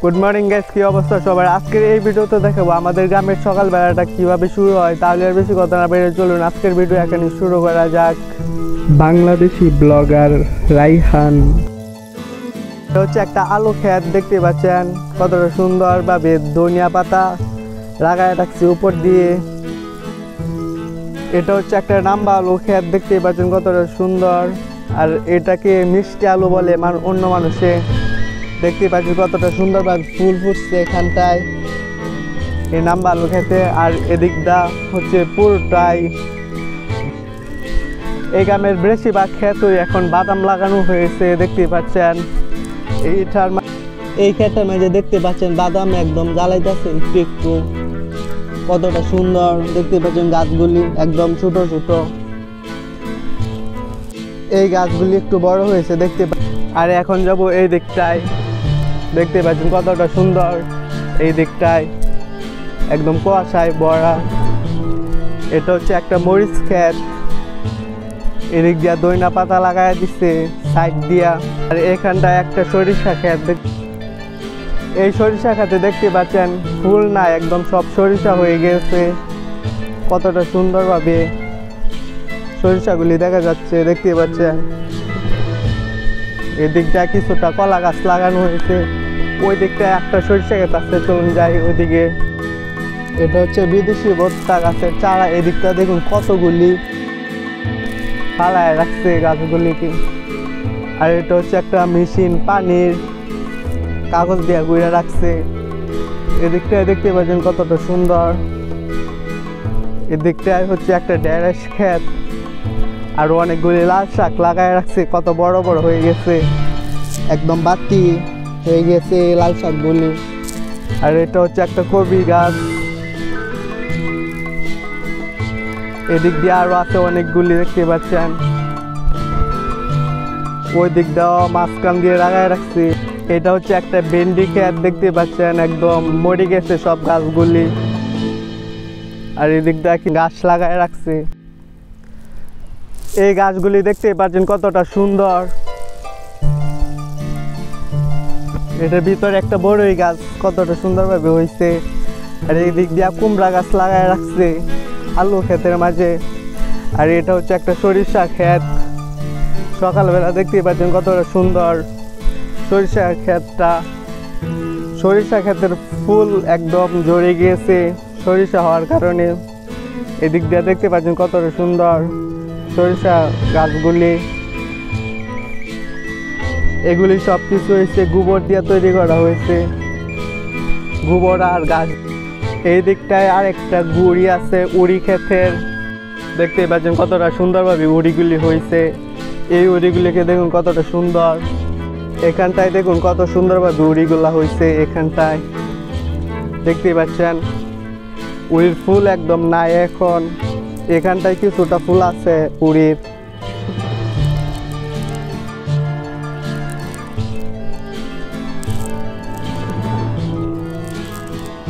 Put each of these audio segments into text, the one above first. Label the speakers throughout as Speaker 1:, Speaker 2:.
Speaker 1: Good morning guys, কি অবস্থা সবার? আজকের এই ভিডিওতে দেখাবো আমাদের গ্রামের সকালবেলাটা কিভাবে শুরু হয়। তাহলে আর বেশি কথা না বেড়ে চলুন আজকের ভিডিও এখানে শুরু করা যাক। বাংলাদেশি ব্লগার রাইহান। এটা হচ্ছে একটা আলু ক্ষেত, দেখতে পাচ্ছেন কতটা সুন্দরভাবে ধনিয়া পাতা লাগায় রাখছে উপর দিয়ে। এটা হচ্ছে একটা নাম্বা আলু ক্ষেত, দেখতে পাচ্ছেন কতটা সুন্দর। আর এটাকে মিষ্টি আলু বলে অন্য মানুষে। দেখতে পাচ্ছি কতটা সুন্দরভাবে ফুল ফুটছে এখানটায় এই নাম্বা আলু খেতে। আর এদিকটা হচ্ছে পুরোটাই এই গ্রামের বেশিরভাগ ক্ষেতই এখন বাদাম লাগানো হয়েছে, দেখতে পাচ্ছেন। এই ক্ষেতের মাঝে দেখতে পাচ্ছেন বাদাম একদম জ্বালাইতেছে একটু একটু, কতটা সুন্দর দেখতে পাচ্ছেন। গাছগুলি একদম ছোট ছোট, এই গাছগুলি একটু বড় হয়েছে দেখতে পাচ্ছেন। আর এখন যাবো এই দিকটায়, দেখতে পাচ্ছেন কতটা সুন্দর। এই দিকটায় একদম কুয়াশায় ভরা। এটা হচ্ছে একটা মরিচ ক্ষেত, এদিক দিয়া দইনা পাতা লাগাই দিচ্ছে সাইড দিয়া। আর এখানটায় একটা সরিষা ক্ষেত, এই সরিষা ক্ষেতে দেখতে পাচ্ছেন ফুল না, একদম সব সরিষা হয়ে গেছে। কতটা সুন্দরভাবে সরিষাগুলি দেখা যাচ্ছে, দেখতে পাচ্ছেন। এদিকটা কিছুটা কলা গাছ লাগানো হয়েছে, ওই দিকটা একটা সরিষা ক্ষেত আছে, চলুন যাই ওইদিকে। এটা হচ্ছে বিদেশি ভুট্টা গাছের চারা, এদিকটা দেখুন কতগুলি ফালায় রাখছে গাছগুলিকে। আর এটা হচ্ছে একটা মেশিন, পানির কাগজ দিয়ে গুঁড়া রাখছে। এদিকটায় দেখতে পাচ্ছেন কতটা সুন্দর। এদিকটায় হচ্ছে একটা ঢেঁড়স ক্ষেত, আর অনেকগুলি লাল শাক লাগায় রাখছে, কত বড় বড় হয়ে গেছে, একদম বাতি হয়ে গেছে লাল শাকগুলি। আর এটা হচ্ছে একটা কবি গাছ, এদিক দিয়ে আরো আছে অনেকগুলি, দেখতে পাচ্ছেন। ওই দিক দিয়েও মাঝখান দিয়ে লাগায় রাখছি। এটা হচ্ছে একটা ভেন্ডি ক্ষেত, দেখতে পাচ্ছেন একদম মরে গেছে সব গাছগুলি। আর এদিক দিয়ে গাছ লাগায় রাখছে, এই গাছগুলি দেখতে পাচ্ছেন কতটা সুন্দর। এটার ভিতরে একটা বড়ই গাছ কতটা সুন্দরভাবে হয়েছে। আর এই দিক দিয়ে কুমড়া গাছ লাগায় রাখছে আলু ক্ষেতের মাঝে। আর এটা হচ্ছে একটা সরিষা ক্ষেত, সকালবেলা দেখতে পাচ্ছেন কতটা সুন্দর সরিষা ক্ষেতটা। সরিষা ক্ষেতের ফুল একদম ঝরে গিয়েছে সরিষা হওয়ার কারণে। এদিক দিয়ে দেখতে পাচ্ছেন কতটা সুন্দর সরিষা গাছগুলি। এগুলি সব কিছু হয়েছে গোবর দিয়ে তৈরি করা হয়েছে, গোবর আর গাছ। এই দিকটায় আর একটা গুড়ি আছে উড়ি ক্ষেতের, দেখতে পাচ্ছেন কতটা সুন্দরভাবে উড়িগুলি হয়েছে। এই উড়িগুলিকে দেখুন কতটা সুন্দর। এখানটায় দেখুন কত সুন্দরভাবে উড়িগুলা হয়েছে, এখানটায় দেখতে পাচ্ছেন। উড়ির ফুল একদম নাই এখন, এখানটায় কিছুটা ফুল আছে উড়ির।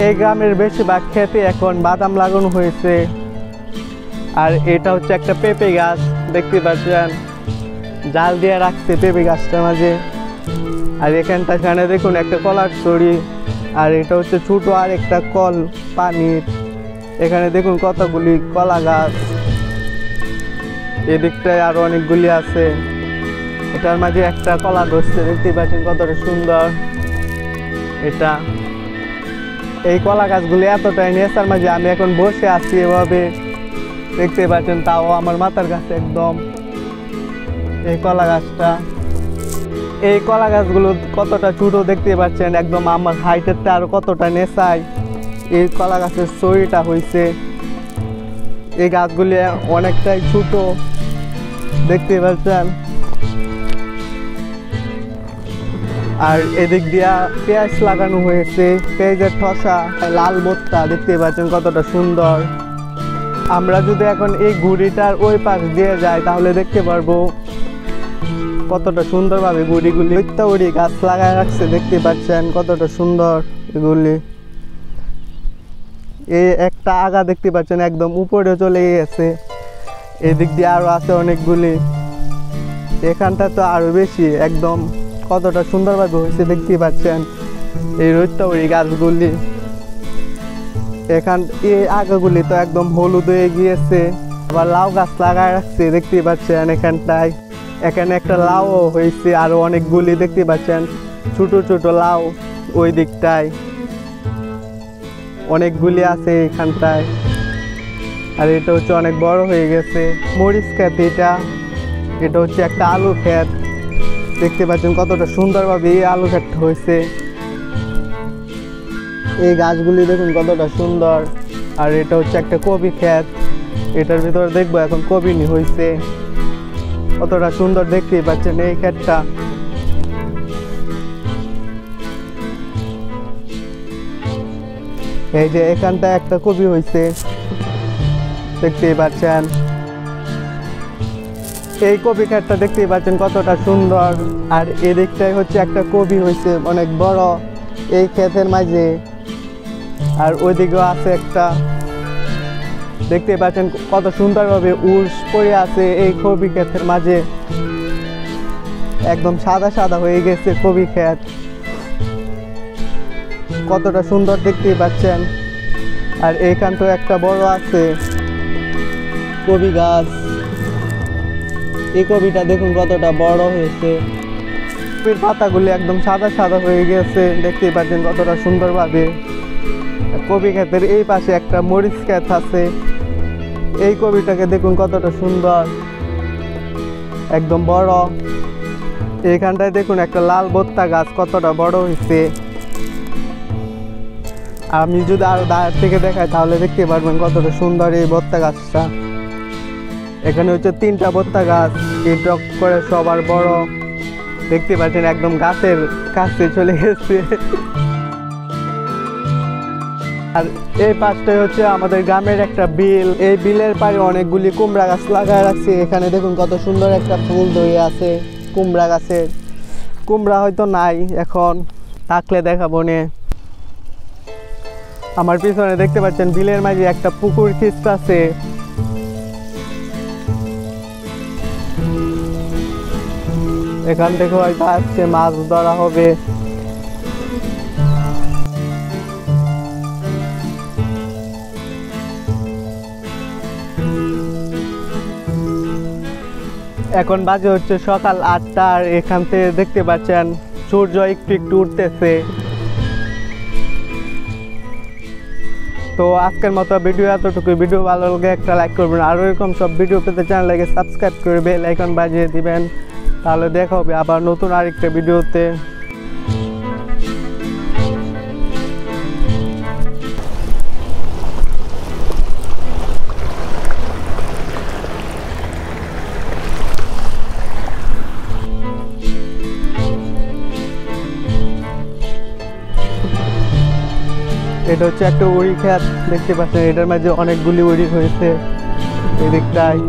Speaker 1: এই গ্রামের বেশিরভাগ ক্ষেতে এখন বাদাম লাগানো হয়েছে। আর এটা হচ্ছে একটা পেঁপে গাছ, দেখতে পাচ্ছেন জাল দিয়ে রাখছে পেঁপে গাছটার মাঝে। আর এখানে দেখুন একটা কলার ছড়ি। আর এটা হচ্ছে ছোট আর একটা কল পানির। এখানে দেখুন কতগুলি কলা গাছ, এদিকটায় আরো অনেকগুলি আছে। এটার মাঝে একটা কলা ধরছে, দেখতে পাচ্ছেন কতটা সুন্দর। এটা এই কলা গাছগুলি এতটাই নেচার মাঝে আমি এখন বসে আছি এভাবে, দেখতে পাচ্ছেন। তাও আমার মাথার কাছে একদম এই কলা গাছটা। এই কলা গাছগুলো কতটা ছোট দেখতে পাচ্ছেন, একদম আমার হাইটের আরো কতটা নেচায় এই কলা গাছের ছড়িটা হয়েছে। এই গাছগুলি অনেকটাই ছোট, দেখতে পাচ্ছেন। আর এদিক দিয়া পেঁয়াজ লাগানো হয়েছে, পেঁয়াজের ঠসা, লাল ভুট্টা, দেখতে পাচ্ছেন কতটা সুন্দর। আমরা যদি এখন এই গুড়িটার ওই পাশ দিয়ে যাই তাহলে দেখতে পারবো কতটা সুন্দরভাবে গুড়িগুলি উড়ি গাছ লাগায় রাখছে, দেখতে পাচ্ছেন কতটা সুন্দর এগুলি। এই একটা আগা দেখতে পাচ্ছেন একদম উপরে চলে গেছে, এদিক দিয়ে আরো আছে অনেকগুলি। এখানটা তো আরো বেশি, একদম কতটা সুন্দরভাবে হয়েছে দেখতে পাচ্ছেন। এই রৈতাবড়ি গাছগুলি এই আগাগুলি তো একদম হলুদ হয়ে গিয়েছে। আবার লাউ গাছ লাগায় রাখছে দেখতেই পাচ্ছেন এখানটায়। এখানে একটা লাউ হয়েছে, আরো অনেকগুলি দেখতে পাচ্ছেন ছোট ছোট লাউ। ওই দিকটায় অনেকগুলি আছে এখানটায়। আর এটা হচ্ছে অনেক বড় হয়ে গেছে মরিচ ক্ষেত। এটা হচ্ছে একটা আলু ক্ষেত। দেখতে পাচ্ছেন কতটা সুন্দরভাবে এই আলু ক্ষেতটা হয়েছে। এই গাছগুলি দেখুন কতটা সুন্দর। আর এটা হচ্ছে একটা কপি ক্ষেত। এটার ভিতরে দেখবো এখন কপি হয়েছে। কতটা সুন্দর দেখতেই পাচ্ছেন এই ক্ষেতটা। এই যে এখানটা একটা কপি হয়েছে দেখতেই পাচ্ছেন। এই কপি ক্ষেতটা দেখতেই পাচ্ছেন কতটা সুন্দর। আর এদিকটাই হচ্ছে একটা কপি হয়েছে অনেক বড় এই ক্ষেতের মাঝে। আর ওইদিকেও আছে একটা, দেখতে পাচ্ছেন কত সুন্দরভাবে উর্স পড়ে আছে এই কপি ক্ষেতের মাঝে। একদম সাদা সাদা হয়ে গেছে কপি ক্ষেত, কতটা সুন্দর দেখতেই পাচ্ছেন। আর এইখানটাও একটা বড় আছে কপি গাছ। এই কপিটা দেখুন কতটা বড় হয়েছে। কপির পাতাগুলি একদম সাদা সাদা হয়ে গেছে দেখতেই পাচ্ছেন কতটা সুন্দরভাবে। কপি ক্ষেতের এই পাশে একটা মরিচ ক্ষেত আছে। এই কপিটাকে দেখুন কতটা সুন্দর, একদম বড়। এইখানটায় দেখুন একটা লাল ভুট্টা গাছ কতটা বড় হয়েছে। আমি যদি আরো দাঁড় থেকে দেখাই তাহলে দেখতে পারবেন কতটা সুন্দর এই ভুট্টা গাছটা। এখানে হচ্ছে 3টা ভুট্টা গাছ, এটা করে সবার বড়। দেখতে পাচ্ছেন একদম গাছের কাছে চলে গেছে। আর এই পাশটাই হচ্ছে আমাদের গ্রামের একটা বিল। এই বিলের পাড়ে অনেকগুলি কুমড়া গাছ লাগায় রাখছে। এখানে দেখুন কত সুন্দর একটা ফুল ধরে আছে কুমড়া গাছের। কুমড়া হয়তো নাই এখন, থাকলে দেখাবো নে। আমার পিছনে দেখতে পাচ্ছেন বিলের মাঝে একটা পুকুর খিস্ট আছে। এখান থেকে হয়তো আজকে মাছ ধরা হবে। এখন বাজে হচ্ছে সকাল 8টা। আর এখান থেকে দেখতে পাচ্ছেন সূর্য একটু একটু উঠতেছে। তো আজকের মতো ভিডিও এতটুকু। ভিডিও ভালো লাগে একটা লাইক করবেন। আর এরকম সব ভিডিও পেতে চ্যানেলটাকে সাবস্ক্রাইব করে বেল আইকন বাজিয়ে দিবেন। তাহলে দেখা হবে আবার নতুন আরেকটা ভিডিওতে। এটা হচ্ছে একটা উড়ি ক্ষেত দেখতে পাচ্ছেন। এটার মাঝে অনেকগুলি উড়ি হয়েছে এদিকটায়।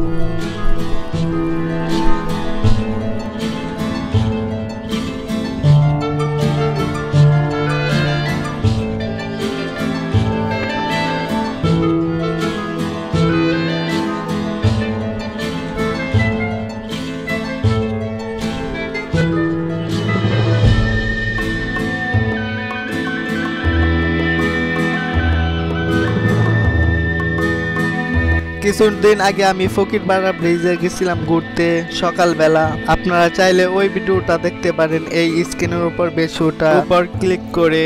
Speaker 1: কিছুদিন আগে আমি ফকিরপাড়া ব্রিজে গেছিলাম ঘুরতে সকালবেলা। আপনারা চাইলে ওই ভিডিওটা দেখতে পারেন এই স্ক্রিনের উপর বেশ ওটা উপর ক্লিক করে।